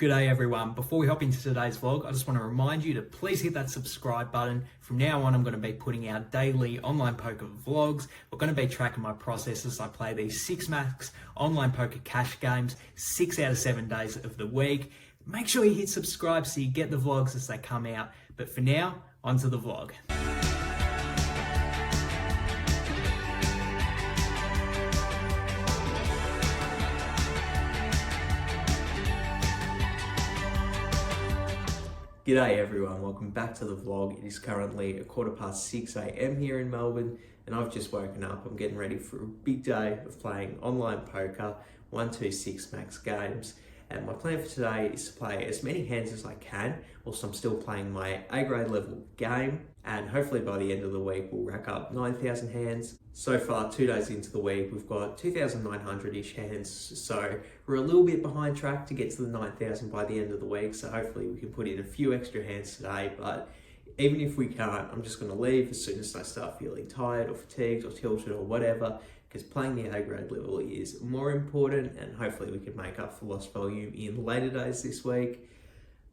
G'day everyone. Before we hop into today's vlog, I just want to remind you to please hit that subscribe button. From now on, I'm going to be putting out daily online poker vlogs. We're going to be tracking my process as I play these 6 max online poker cash games, 6 out of 7 days of the week. Make sure you hit subscribe so you get the vlogs as they come out. But for now, onto the vlog. G'day everyone, welcome back to the vlog. It is currently 6:15 a.m. here in Melbourne and I've just woken up. I'm getting ready for a big day of playing online poker, 126 max games. And my plan for today is to play as many hands as I can whilst I'm still playing my A grade level game. And hopefully by the end of the week, we'll rack up 9,000 hands. So far, 2 days into the week, we've got 2,900-ish hands. So we're a little bit behind track to get to the 9,000 by the end of the week. So hopefully we can put in a few extra hands today. But even if we can't, I'm just gonna leave as soon as I start feeling tired or fatigued or tilted or whatever, because playing the A grade level is more important and hopefully we can make up for lost volume in later days this week.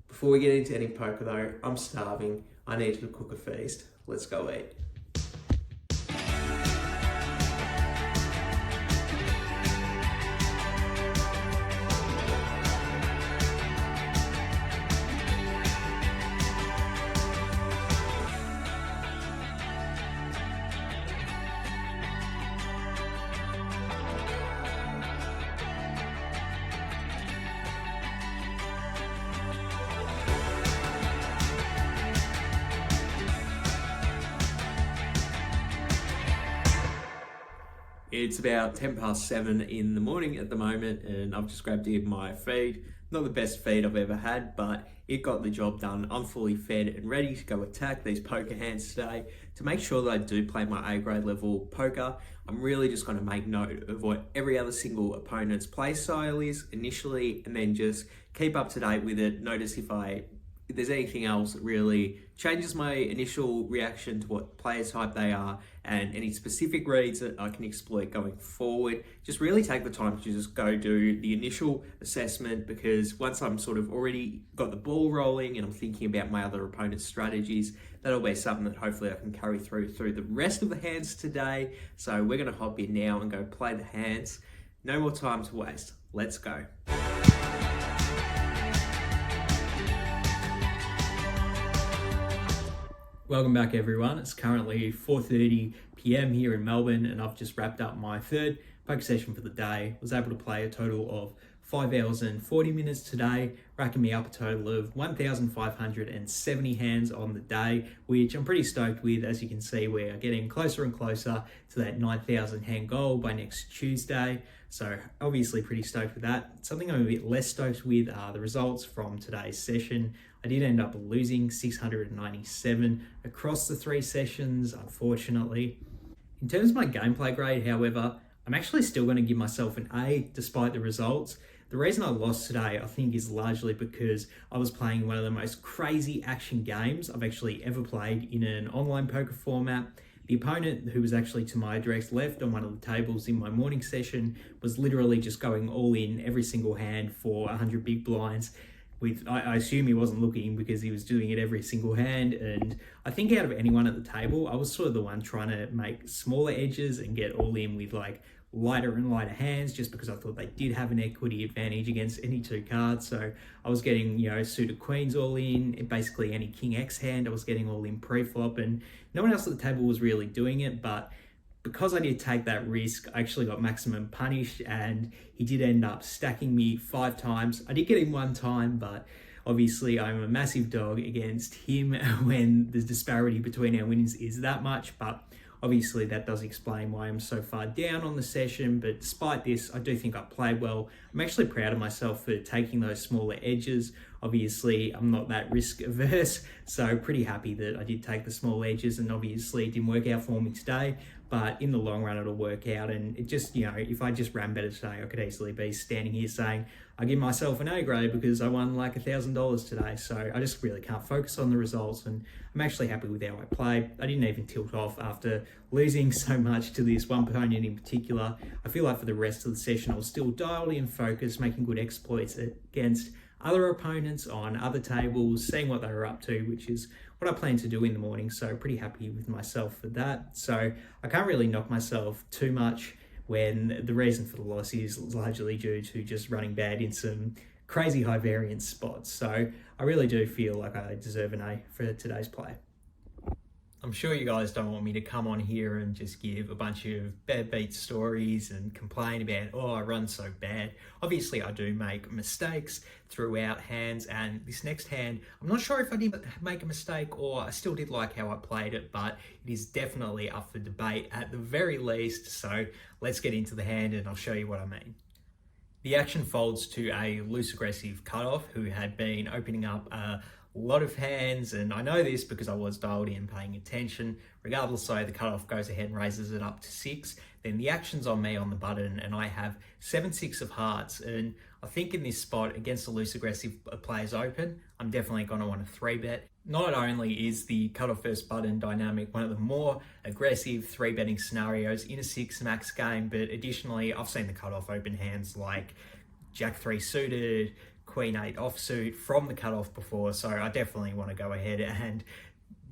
Before we get into any poker though, I'm starving. I need to cook a feast. Let's go eat. It's about 7:10 in the morning at the moment and I've just grabbed in my feed. Not the best feed I've ever had, but it got the job done. I'm fully fed and ready to go attack these poker hands today. To make sure that I do play my A grade level poker, I'm really just going to make note of what every other single opponent's play style is initially and then just keep up to date with it. Notice if there's anything else that really changes my initial reaction to what player type they are and any specific reads that I can exploit going forward. Just really take the time to just go do the initial assessment, because once I'm sort of already got the ball rolling and I'm thinking about my other opponent's strategies, that'll be something that hopefully I can carry through the rest of the hands today. So we're gonna hop in now and go play the hands. No more time to waste. Let's go. Welcome back everyone. It's currently 4:30 p.m. here in Melbourne and I've just wrapped up my third poker session for the day. Was able to play a total of 5 hours and 40 minutes today, racking me up a total of 1,570 hands on the day, which I'm pretty stoked with. As you can see, we're getting closer and closer to that 9,000 hand goal by next Tuesday. So obviously pretty stoked with that. Something I'm a bit less stoked with are the results from today's session. I did end up losing 697 across the 3 sessions, unfortunately. In terms of my gameplay grade, however, I'm actually still going to give myself an A despite the results. The reason I lost today, I think, is largely because I was playing one of the most crazy action games I've actually ever played in an online poker format. The opponent, who was actually to my direct left on one of the tables in my morning session, was literally just going all in every single hand for 100 big blinds. I assume he wasn't looking because he was doing it every single hand, and I think out of anyone at the table, I was sort of the one trying to make smaller edges and get all in with like lighter and lighter hands, just because I thought they did have an equity advantage against any 2 cards. So I was getting, suited queens all in, basically any king X hand I was getting all in pre-flop, and no one else at the table was really doing it. But because I did take that risk, I actually got maximum punished and he did end up stacking me 5 times. I did get him 1 time, but obviously I'm a massive dog against him when the disparity between our winnings is that much. But obviously that does explain why I'm so far down on the session. But despite this, I do think I played well. I'm actually proud of myself for taking those smaller edges. Obviously, I'm not that risk averse, so pretty happy that I did take the small edges, and obviously it didn't work out for me today, but in the long run it'll work out. And it just, if I just ran better today, I could easily be standing here saying I give myself an A grade because I won like $1,000 today. So I just really can't focus on the results, and I'm actually happy with how I played. I didn't even tilt off after losing so much to this one opponent in particular. I feel like for the rest of the session I was still dialed in focus, making good exploits against other opponents on other tables, seeing what they were up to, which is what I plan to do in the morning. So pretty happy with myself for that. So I can't really knock myself too much when the reason for the loss is largely due to just running bad in some crazy high variance spots. So I really do feel like I deserve an A for today's play. I'm sure you guys don't want me to come on here and just give a bunch of bad beat stories and complain about, oh, I run so bad. Obviously, I do make mistakes throughout hands, and this next hand, I'm not sure if I did make a mistake or I still did like how I played it, but it is definitely up for debate at the very least. So let's get into the hand and I'll show you what I mean. The action folds to a loose aggressive cutoff who had been opening up a lot of hands, and I know this because I was dialed in paying attention. Regardless, so the cutoff goes ahead and raises it up to 6. Then the action's on me on the button, and I have 7-6 of hearts. And I think in this spot against the loose aggressive players open, I'm definitely going to want to 3-bet. Not only is the cutoff first button dynamic one of the more aggressive 3-betting scenarios in a 6 max game, but additionally, I've seen the cutoff open hands like Jack 3 suited, Queen 8 offsuit from the cutoff before, so I definitely want to go ahead and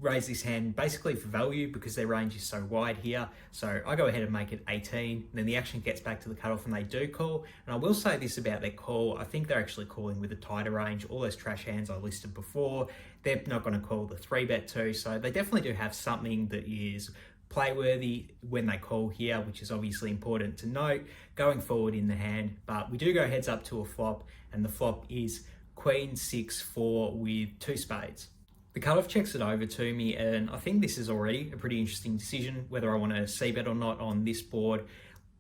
raise this hand basically for value because their range is so wide here. So I go ahead and make it 18, then the action gets back to the cutoff and they do call. And I will say this about their call, I think they're actually calling with a tighter range. All those trash hands I listed before, they're not going to call the 3-bet too, so they definitely do have something that is playworthy when they call here, which is obviously important to note going forward in the hand. But we do go heads up to a flop, and the flop is Queen 6-4 with 2 spades. The cutoff checks it over to me, and I think this is already a pretty interesting decision whether I want to c-bet or not on this board.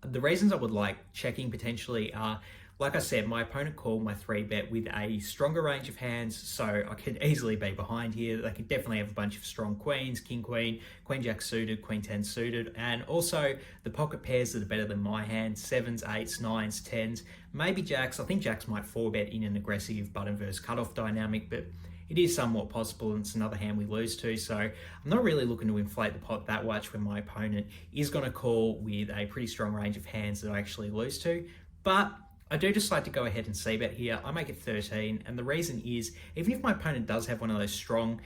The reasons I would like checking potentially are, like I said, my opponent called my 3-bet with a stronger range of hands, so I could easily be behind here. They could definitely have a bunch of strong queens, king, queen, queen, jack suited, queen 10 suited, and also the pocket pairs that are better than my hand, 7s, 8s, 9s, 10s, maybe jacks. I think jacks might 4-bet in an aggressive button versus cutoff dynamic, but it is somewhat possible, and it's another hand we lose to, so I'm not really looking to inflate the pot that much when my opponent is going to call with a pretty strong range of hands that I actually lose to. But I do decide to go ahead and c-bet here. I make it 13, and the reason is, even if my opponent does have one of those strong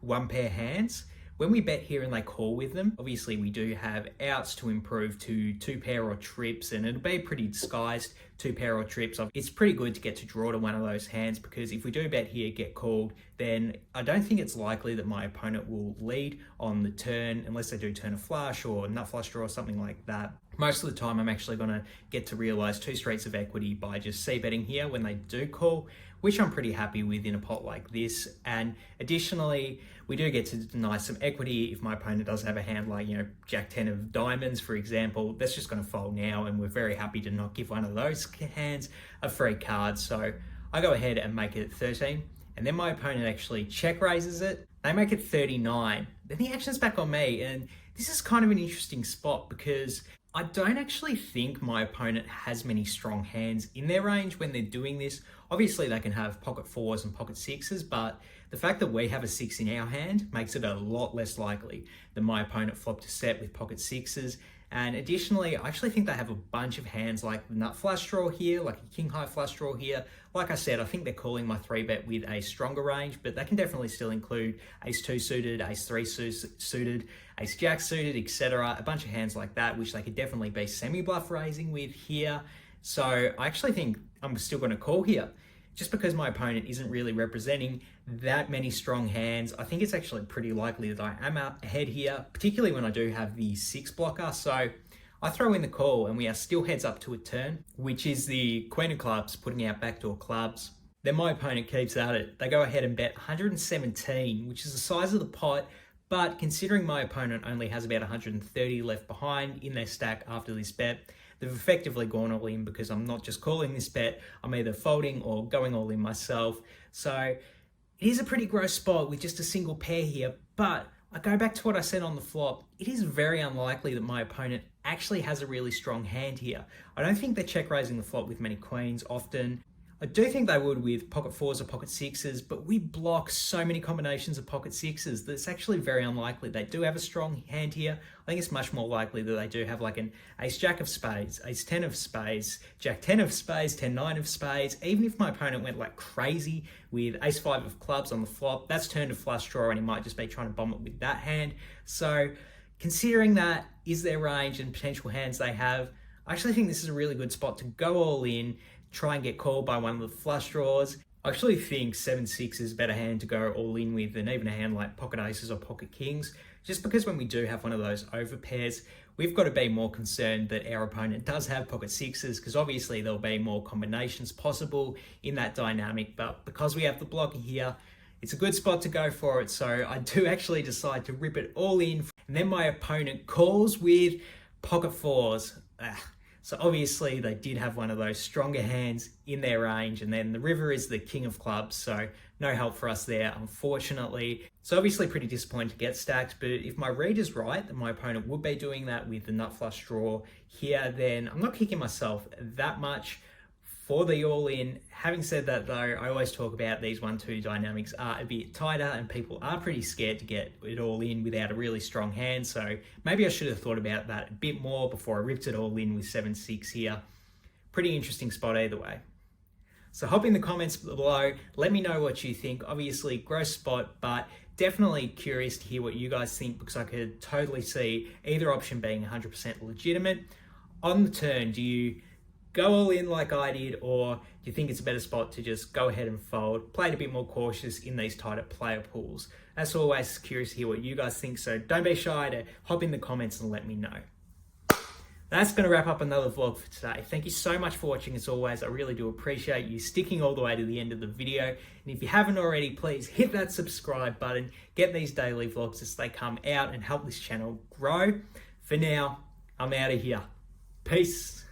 1-pair hands, when we bet here and they call with them, obviously we do have outs to improve to 2-pair or trips, and it'll be pretty disguised 2-pair or trips. It's pretty good to get to draw to one of those hands, because if we do bet here, get called, then I don't think it's likely that my opponent will lead on the turn unless they do turn a flush or nut flush draw or something like that. Most of the time, I'm actually going to get to realize 2 streets of equity by just c-betting here when they do call, which I'm pretty happy with in a pot like this. And additionally, we do get to deny some equity if my opponent does have a hand like, Jack 10 of diamonds, for example. That's just going to fold now, and we're very happy to not give one of those hands a free card. So I go ahead and make it 13, and then my opponent actually check raises it. They make it 39. Then the action's back on me, and this is kind of an interesting spot because I don't actually think my opponent has many strong hands in their range when they're doing this. Obviously, they can have pocket 4s and pocket 6s, but the fact that we have a 6 in our hand makes it a lot less likely that my opponent flopped a set with pocket 6s. And additionally, I actually think they have a bunch of hands like the nut flush draw here, like a king high flush draw here. Like I said, I think they're calling my 3-bet with a stronger range, but they can definitely still include ace 2 suited, ace 3 suited, ace jack suited, etc. A bunch of hands like that, which they could definitely be semi-bluff raising with here. So I actually think I'm still going to call here, just because my opponent isn't really representing that many strong hands. I think it's actually pretty likely that I am ahead here, particularly when I do have the 6 blocker. So I throw in the call, and we are still heads up to a turn, which is the queen of clubs putting out backdoor clubs. Then my opponent keeps at it. They go ahead and bet 117, which is the size of the pot, but considering my opponent only has about 130 left behind in their stack after this bet, they've effectively gone all in because I'm not just calling this bet, I'm either folding or going all in myself. So it is a pretty gross spot with just a single pair here, but I go back to what I said on the flop. It is very unlikely that my opponent actually has a really strong hand here. I don't think they're check raising the flop with many queens often. I do think they would with pocket fours or pocket sixes, but we block so many combinations of pocket sixes that it's actually very unlikely. They do have a strong hand here. I think it's much more likely that they do have like an ace jack of spades, ace 10 of spades, jack 10 of spades, 10 9 of spades. Even if my opponent went like crazy with ace 5 of clubs on the flop, that's turned to flush draw and he might just be trying to bomb it with that hand. So considering that is their range and potential hands they have, I actually think this is a really good spot to go all in, try and get called by one of the flush draws. I actually think 7-6 is a better hand to go all in with than even a hand like pocket aces or pocket kings, just because when we do have one of those over pairs, we've got to be more concerned that our opponent does have pocket sixes, because obviously there'll be more combinations possible in that dynamic. But because we have the blocker here, it's a good spot to go for it. So I do actually decide to rip it all in, and then my opponent calls with pocket fours. So obviously they did have one of those stronger hands in their range, and then the river is the king of clubs, so no help for us there, unfortunately. So obviously pretty disappointed to get stacked, but if my read is right, that my opponent would be doing that with the nut flush draw here, then I'm not kicking myself that much for the all-in. Having said that though, I always talk about these 1-2 dynamics are a bit tighter and people are pretty scared to get it all in without a really strong hand. So maybe I should have thought about that a bit more before I ripped it all in with 7-6 here. Pretty interesting spot either way. So hop in the comments below, let me know what you think. Obviously gross spot, but definitely curious to hear what you guys think, because I could totally see either option being 100% legitimate. On the turn, do you go all in like I did, or do you think it's a better spot to just go ahead and fold, play it a bit more cautious in these tighter player pools? As always, curious to hear what you guys think, so don't be shy to hop in the comments and let me know. That's going to wrap up another vlog for today. Thank you so much for watching as always. I really do appreciate you sticking all the way to the end of the video. And if you haven't already, please hit that subscribe button, get these daily vlogs as they come out and help this channel grow. For now, I'm out of here. Peace.